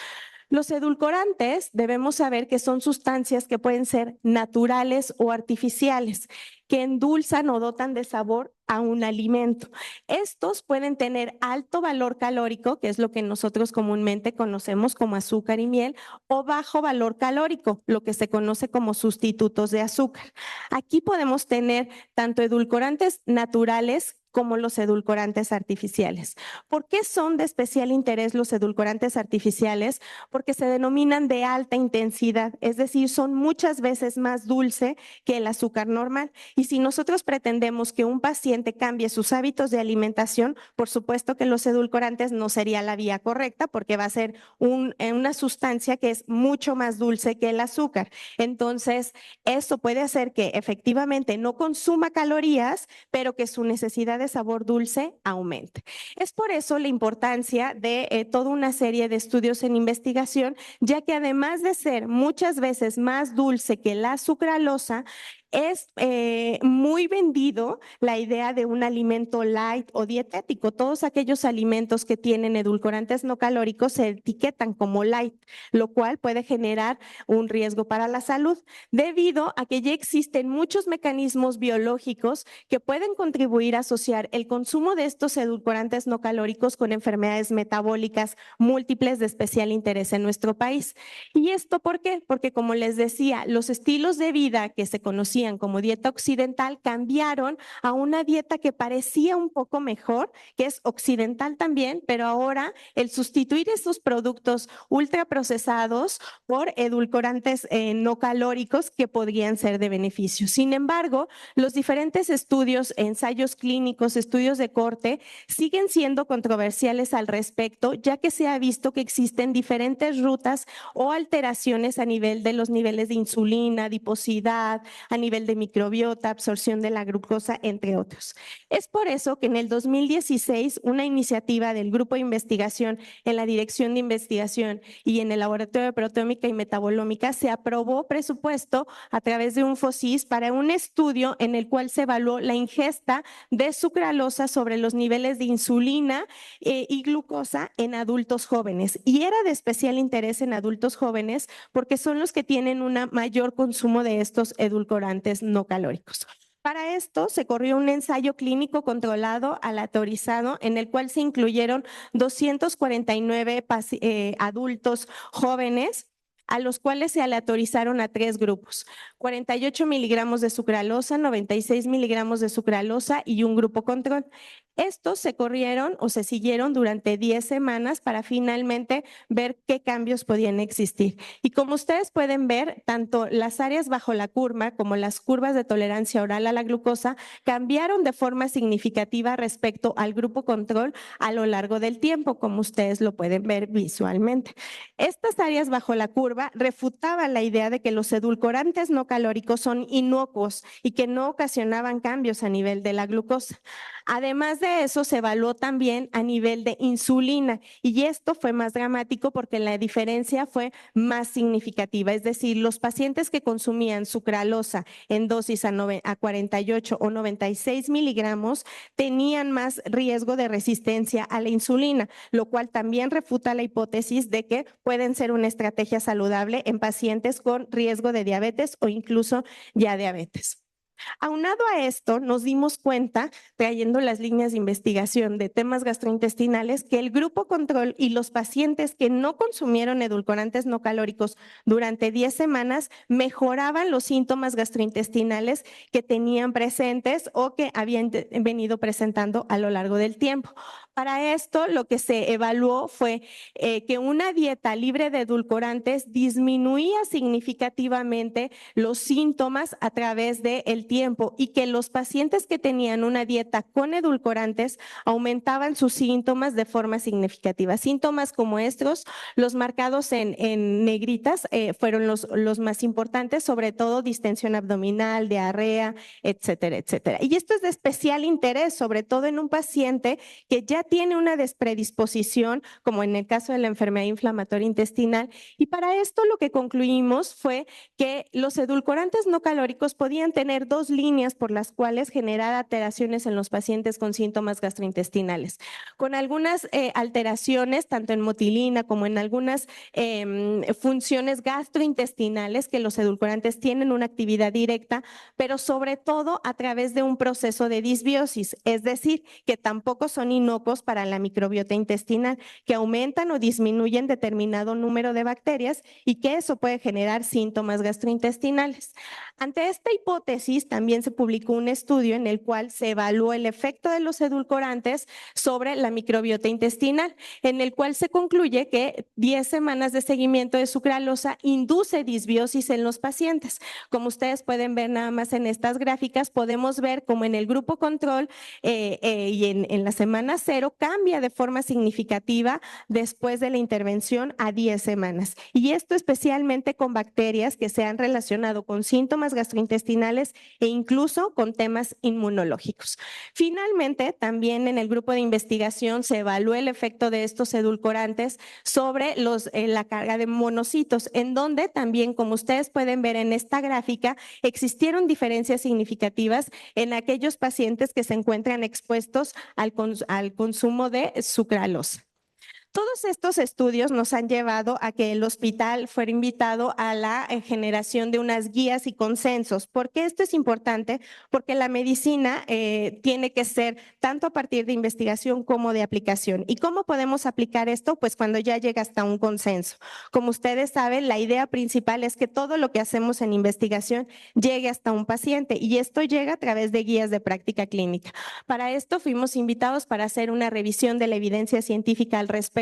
Los edulcorantes debemos saber que son sustancias que pueden ser naturales o artificiales, que endulzan o dotan de sabor a un alimento. Estos pueden tener alto valor calórico, que es lo que nosotros comúnmente conocemos como azúcar y miel, o bajo valor calórico, lo que se conoce como sustitutos de azúcar. Aquí podemos tener tanto edulcorantes naturales como los edulcorantes artificiales. ¿Por qué son de especial interés los edulcorantes artificiales? Porque se denominan de alta intensidad, es decir, son muchas veces más dulce que el azúcar normal. Y si nosotros pretendemos que un paciente cambie sus hábitos de alimentación, por supuesto que los edulcorantes no sería la vía correcta porque va a ser una sustancia que es mucho más dulce que el azúcar. Entonces, eso puede hacer que efectivamente no consuma calorías, pero que su necesidad de sabor dulce aumente. Es por eso la importancia de toda una serie de estudios en investigación, ya que además de ser muchas veces más dulce que la sucralosa, es muy vendido la idea de un alimento light o dietético. Todos aquellos alimentos que tienen edulcorantes no calóricos se etiquetan como light, lo cual puede generar un riesgo para la salud, debido a que ya existen muchos mecanismos biológicos que pueden contribuir a asociar el consumo de estos edulcorantes no calóricos con enfermedades metabólicas múltiples de especial interés en nuestro país. ¿Y esto por qué? Porque, como les decía, los estilos de vida que se conocían como dieta occidental cambiaron a una dieta que parecía un poco mejor, que es occidental también, pero ahora el sustituir esos productos ultraprocesados por edulcorantes no calóricos que podrían ser de beneficio. Sin embargo, los diferentes estudios, ensayos clínicos, estudios de corte siguen siendo controversiales al respecto, ya que se ha visto que existen diferentes rutas o alteraciones a nivel de los niveles de insulina, adiposidad, a nivel de microbiota, absorción de la glucosa, entre otros. Es por eso que en el 2016 una iniciativa del Grupo de Investigación en la Dirección de Investigación y en el Laboratorio de Protómica y Metabolómica se aprobó presupuesto a través de un FOSIS para un estudio en el cual se evaluó la ingesta de sucralosa sobre los niveles de insulina y glucosa en adultos jóvenes. Y era de especial interés en adultos jóvenes porque son los que tienen un mayor consumo de estos edulcorantes no calóricos. Para esto se corrió un ensayo clínico controlado, aleatorizado, en el cual se incluyeron 249 adultos jóvenes, a los cuales se aleatorizaron a 3 grupos: 48 miligramos de sucralosa, 96 miligramos de sucralosa y un grupo control. Estos se corrieron o se siguieron durante 10 semanas para finalmente ver qué cambios podían existir. Y como ustedes pueden ver, tanto las áreas bajo la curva como las curvas de tolerancia oral a la glucosa cambiaron de forma significativa respecto al grupo control a lo largo del tiempo, como ustedes lo pueden ver visualmente. Estas áreas bajo la curva refutaban la idea de que los edulcorantes no calóricos son inocuos y que no ocasionaban cambios a nivel de la glucosa. Además de eso, se evaluó también a nivel de insulina y esto fue más dramático porque la diferencia fue más significativa. Es decir, los pacientes que consumían sucralosa en dosis a 48 o 96 miligramos tenían más riesgo de resistencia a la insulina, lo cual también refuta la hipótesis de que pueden ser una estrategia saludable en pacientes con riesgo de diabetes o incluso ya diabetes. Aunado a esto, nos dimos cuenta, trayendo las líneas de investigación de temas gastrointestinales, que el grupo control y los pacientes que no consumieron edulcorantes no calóricos durante 10 semanas mejoraban los síntomas gastrointestinales que tenían presentes o que habían venido presentando a lo largo del tiempo. Para esto, lo que se evaluó fue que una dieta libre de edulcorantes disminuía significativamente los síntomas a través del tiempo y que los pacientes que tenían una dieta con edulcorantes aumentaban sus síntomas de forma significativa. Síntomas como estos, los marcados en negritas, fueron los más importantes, sobre todo distensión abdominal, diarrea, etcétera, etcétera. Y esto es de especial interés, sobre todo en un paciente que ya tiene una predisposición, como en el caso de la enfermedad inflamatoria intestinal. Y para esto lo que concluimos fue que los edulcorantes no calóricos podían tener dos líneas por las cuales generar alteraciones en los pacientes con síntomas gastrointestinales, con algunas alteraciones, tanto en motilina como en algunas funciones gastrointestinales, que los edulcorantes tienen una actividad directa, pero sobre todo a través de un proceso de disbiosis, es decir, que tampoco son inocuos para la microbiota intestinal, que aumentan o disminuyen determinado número de bacterias y que eso puede generar síntomas gastrointestinales. Ante esta hipótesis, también se publicó un estudio en el cual se evaluó el efecto de los edulcorantes sobre la microbiota intestinal, en el cual se concluye que 10 semanas de seguimiento de sucralosa induce disbiosis en los pacientes. Como ustedes pueden ver nada más en estas gráficas, podemos ver como en el grupo control y en la semana 0 cambia de forma significativa después de la intervención a 10 semanas. Y esto especialmente con bacterias que se han relacionado con síntomas gastrointestinales e incluso con temas inmunológicos. Finalmente, también en el grupo de investigación se evaluó el efecto de estos edulcorantes sobre la carga de monocitos, en donde también, como ustedes pueden ver en esta gráfica, existieron diferencias significativas en aquellos pacientes que se encuentran expuestos al consumo de sucralosa. Todos estos estudios nos han llevado a que el hospital fuera invitado a la generación de unas guías y consensos. ¿Por qué esto es importante? Porque la medicina tiene que ser tanto a partir de investigación como de aplicación. ¿Y cómo podemos aplicar esto? Pues cuando ya llega hasta un consenso. Como ustedes saben, la idea principal es que todo lo que hacemos en investigación llegue hasta un paciente y esto llega a través de guías de práctica clínica. Para esto fuimos invitados para hacer una revisión de la evidencia científica al respecto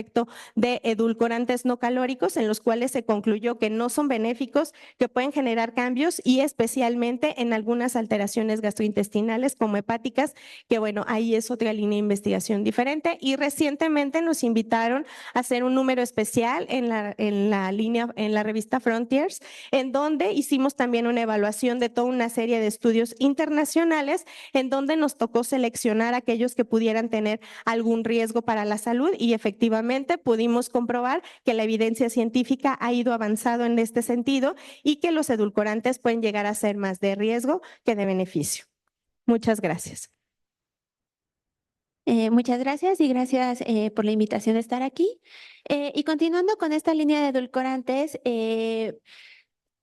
de edulcorantes no calóricos, en los cuales se concluyó que no son benéficos, que pueden generar cambios y especialmente en algunas alteraciones gastrointestinales como hepáticas, que bueno, ahí es otra línea de investigación diferente. Y recientemente nos invitaron a hacer un número especial en la revista Frontiers, en donde hicimos también una evaluación de toda una serie de estudios internacionales, en donde nos tocó seleccionar aquellos que pudieran tener algún riesgo para la salud y efectivamente pudimos comprobar que la evidencia científica ha ido avanzando en este sentido y que los edulcorantes pueden llegar a ser más de riesgo que de beneficio. Muchas gracias. Muchas gracias y gracias por la invitación de estar aquí. Y continuando con esta línea de edulcorantes,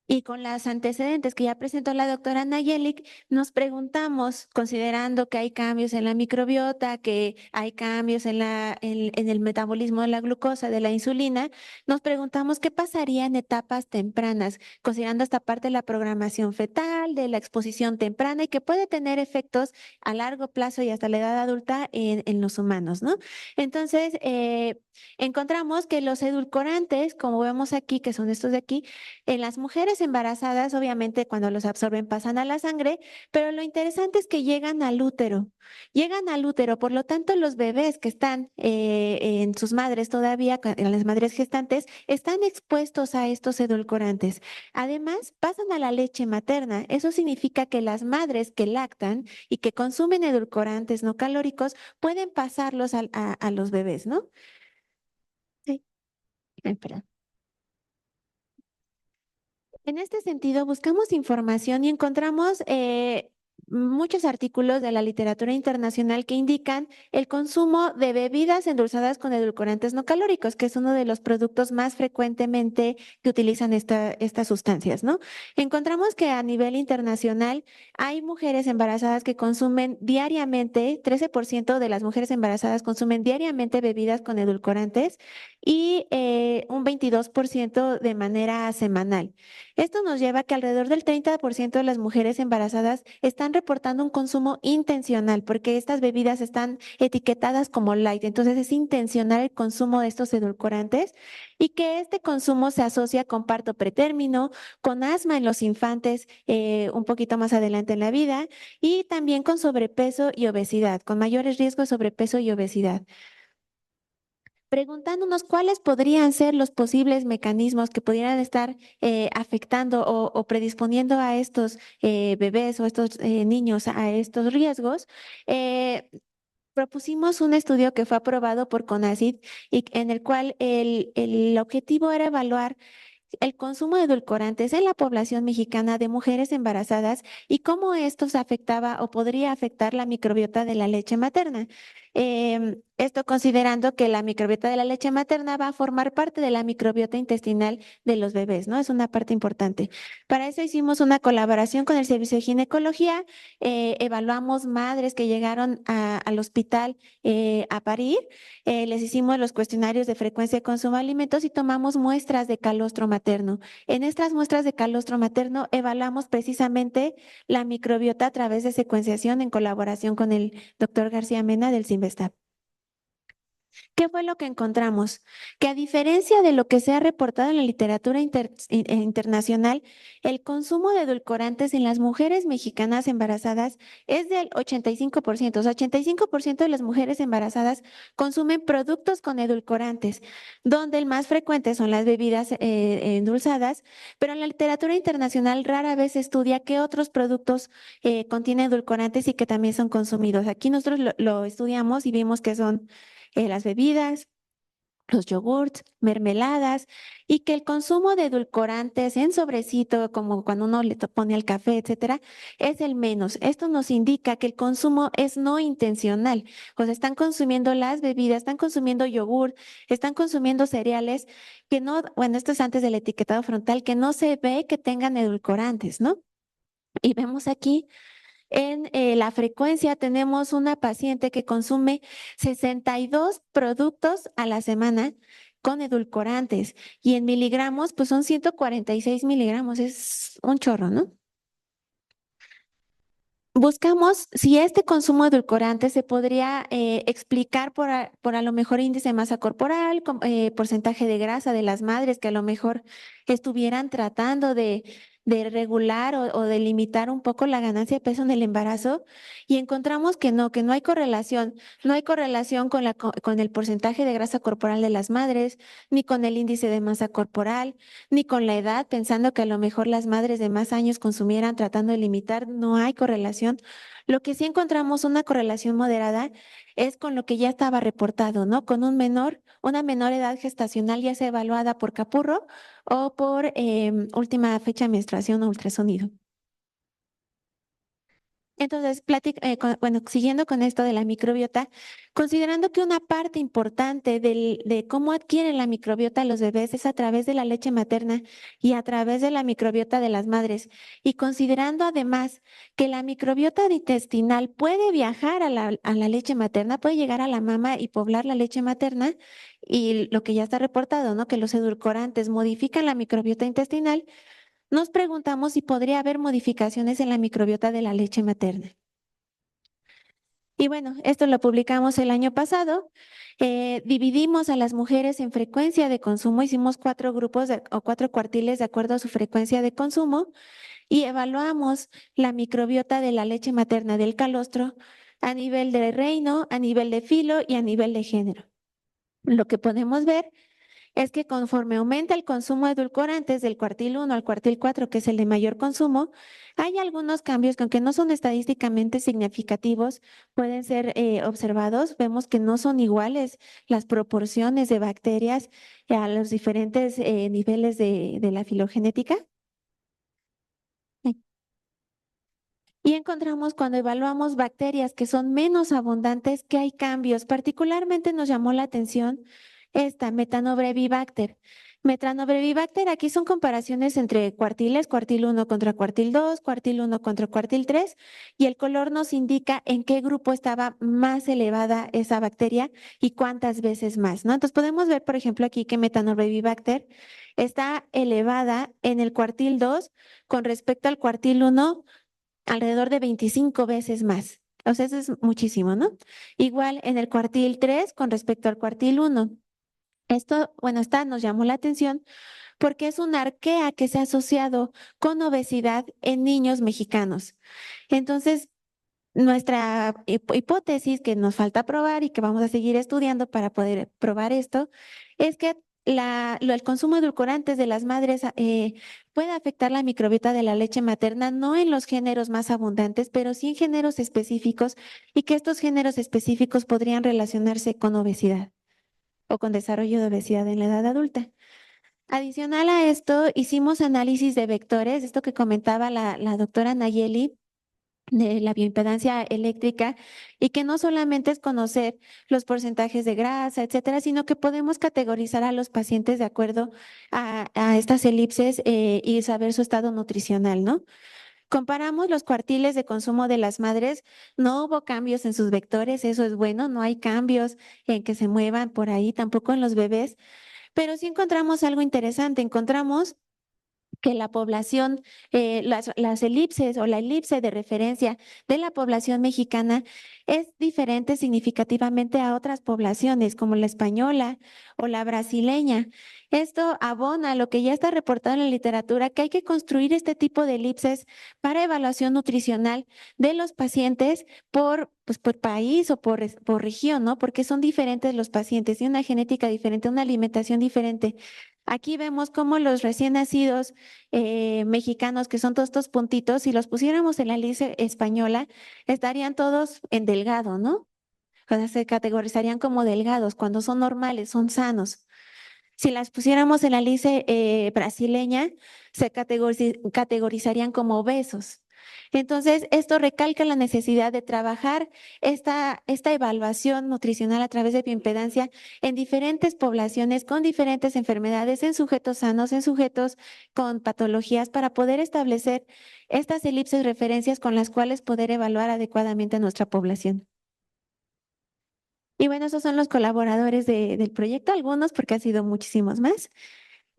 y con los antecedentes que ya presentó la doctora Nayelic, nos preguntamos, considerando que hay cambios en la microbiota, que hay cambios en el metabolismo de la glucosa, de la insulina, nos preguntamos qué pasaría en etapas tempranas, considerando esta parte de la programación fetal, de la exposición temprana y que puede tener efectos a largo plazo y hasta la edad adulta en los humanos, ¿no? Entonces, encontramos que los edulcorantes, como vemos aquí, que son estos de aquí, en las mujeres embarazadas, obviamente cuando los absorben pasan a la sangre, pero lo interesante es que llegan al útero, por lo tanto los bebés que están en sus madres todavía, en las madres gestantes, están expuestos a estos edulcorantes. Además, pasan a la leche materna, eso significa que las madres que lactan y que consumen edulcorantes no calóricos pueden pasarlos a los bebés, ¿no? Perdón. En este sentido, buscamos información y encontramos muchos artículos de la literatura internacional que indican el consumo de bebidas endulzadas con edulcorantes no calóricos, que es uno de los productos más frecuentemente que utilizan estas sustancias, ¿no? Encontramos que a nivel internacional hay mujeres embarazadas que consumen diariamente, 13% de las mujeres embarazadas consumen diariamente bebidas con edulcorantes y un 22% de manera semanal. Esto nos lleva a que alrededor del 30% de las mujeres embarazadas están reportando un consumo intencional, porque estas bebidas están etiquetadas como light, entonces es intencional el consumo de estos edulcorantes y que este consumo se asocia con parto pretérmino, con asma en los infantes un poquito más adelante en la vida y también con sobrepeso y obesidad, con mayores riesgos de sobrepeso y obesidad. Preguntándonos cuáles podrían ser los posibles mecanismos que pudieran estar afectando o predisponiendo a estos bebés o estos niños a estos riesgos, propusimos un estudio que fue aprobado por CONACYT y en el cual el objetivo era evaluar el consumo de edulcorantes en la población mexicana de mujeres embarazadas y cómo estos afectaba o podría afectar la microbiota de la leche materna. Esto considerando que la microbiota de la leche materna va a formar parte de la microbiota intestinal de los bebés, ¿no? Es una parte importante. Para eso hicimos una colaboración con el Servicio de Ginecología, evaluamos madres que llegaron al hospital a parir, les hicimos los cuestionarios de frecuencia de consumo de alimentos y tomamos muestras de calostro materno. En estas muestras de calostro materno evaluamos precisamente la microbiota a través de secuenciación en colaboración con el doctor García Mena del CINVESTAB. ¿Qué fue lo que encontramos? Que a diferencia de lo que se ha reportado en la literatura internacional, el consumo de edulcorantes en las mujeres mexicanas embarazadas es del 85%. O sea, 85% de las mujeres embarazadas consumen productos con edulcorantes, donde el más frecuente son las bebidas endulzadas, pero en la literatura internacional rara vez se estudia qué otros productos contienen edulcorantes y que también son consumidos. Aquí nosotros lo estudiamos y vimos que son las bebidas, los yogurts, mermeladas y que el consumo de edulcorantes en sobrecito, como cuando uno le pone al café, etcétera, es el menos. Esto nos indica que el consumo es no intencional. O sea, están consumiendo las bebidas, están consumiendo yogur, están consumiendo cereales que no, bueno, esto es antes del etiquetado frontal, que no se ve que tengan edulcorantes, ¿no? Y vemos aquí en la frecuencia tenemos una paciente que consume 62 productos a la semana con edulcorantes y en miligramos pues son 146 miligramos, es un chorro, ¿no? Buscamos si este consumo de edulcorantes se podría explicar por a lo mejor índice de masa corporal, porcentaje de grasa de las madres que a lo mejor estuvieran tratando de regular o de limitar un poco la ganancia de peso en el embarazo y encontramos que no hay correlación. No hay correlación con el porcentaje de grasa corporal de las madres, ni con el índice de masa corporal, ni con la edad, pensando que a lo mejor las madres de más años consumieran tratando de limitar, no hay correlación. Lo que sí encontramos una correlación moderada es con lo que ya estaba reportado, ¿no? Con una menor edad gestacional ya sea evaluada por Capurro o por última fecha de menstruación o ultrasonido. Entonces, bueno, siguiendo con esto de la microbiota, considerando que una parte importante de cómo adquieren la microbiota los bebés es a través de la leche materna y a través de la microbiota de las madres, y considerando además que la microbiota intestinal puede viajar a la leche materna, puede llegar a la mama y poblar la leche materna, y lo que ya está reportado, ¿no? Que los edulcorantes modifican la microbiota intestinal. Nos preguntamos si podría haber modificaciones en la microbiota de la leche materna. Y bueno, esto lo publicamos el año pasado. Dividimos a las mujeres en frecuencia de consumo, hicimos 4 grupos o 4 cuartiles de acuerdo a su frecuencia de consumo y evaluamos la microbiota de la leche materna del calostro a nivel de reino, a nivel de filo y a nivel de género. Lo que podemos ver es que conforme aumenta el consumo de edulcorantes del cuartil 1 al cuartil 4, que es el de mayor consumo, hay algunos cambios que aunque no son estadísticamente significativos, pueden ser observados. Vemos que no son iguales las proporciones de bacterias a los diferentes niveles de la filogenética. Y encontramos cuando evaluamos bacterias que son menos abundantes que hay cambios. Particularmente nos llamó la atención esta Methanobrevibacter. Metanobrevibacter, aquí son comparaciones entre cuartiles, cuartil 1 contra cuartil 2, cuartil 1 contra cuartil 3, y el color nos indica en qué grupo estaba más elevada esa bacteria y cuántas veces más, ¿no? Entonces podemos ver, por ejemplo, aquí que Metanobrevibacter está elevada en el cuartil 2 con respecto al cuartil 1 alrededor de 25 veces más. O sea, eso es muchísimo, ¿no? Igual en el cuartil 3 con respecto al cuartil 1. Esto, bueno, esta nos llamó la atención porque es una arquea que se ha asociado con obesidad en niños mexicanos. Entonces, nuestra hipótesis que nos falta probar y que vamos a seguir estudiando para poder probar esto es que el consumo de edulcorantes de las madres puede afectar la microbiota de la leche materna, no en los géneros más abundantes, pero sí en géneros específicos, y que estos géneros específicos podrían relacionarse con obesidad o con desarrollo de obesidad en la edad adulta. Adicional a esto, hicimos análisis de vectores, esto que comentaba la doctora Nayeli, de la bioimpedancia eléctrica, y que no solamente es conocer los porcentajes de grasa, etcétera, sino que podemos categorizar a los pacientes de acuerdo a estas elipses y saber su estado nutricional, ¿no? Comparamos los cuartiles de consumo de las madres, no hubo cambios en sus vectores, eso es bueno, no hay cambios en que se muevan por ahí, tampoco en los bebés, pero sí encontramos algo interesante, encontramos que la población, las elipses o la elipse de referencia de la población mexicana es diferente significativamente a otras poblaciones como la española o la brasileña. Esto abona a lo que ya está reportado en la literatura, que hay que construir este tipo de elipses para evaluación nutricional de los pacientes pues, por país o por región, ¿no? Porque son diferentes los pacientes, tienen una genética diferente, una alimentación diferente. Aquí vemos cómo los recién nacidos mexicanos, que son todos estos puntitos, si los pusiéramos en la lista española, estarían todos en delgado, ¿no? O sea, se categorizarían como delgados cuando son normales, son sanos. Si las pusiéramos en la lista brasileña, se categorizarían como obesos. Entonces, esto recalca la necesidad de trabajar esta evaluación nutricional a través de bioimpedancia en diferentes poblaciones con diferentes enfermedades, en sujetos sanos, en sujetos con patologías, para poder establecer estas elipses referencias con las cuales poder evaluar adecuadamente a nuestra población. Y bueno, esos son los colaboradores del proyecto, algunos porque han sido muchísimos más.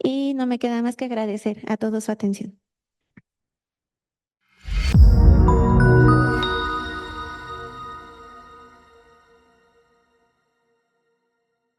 Y no me queda más que agradecer a todos su atención.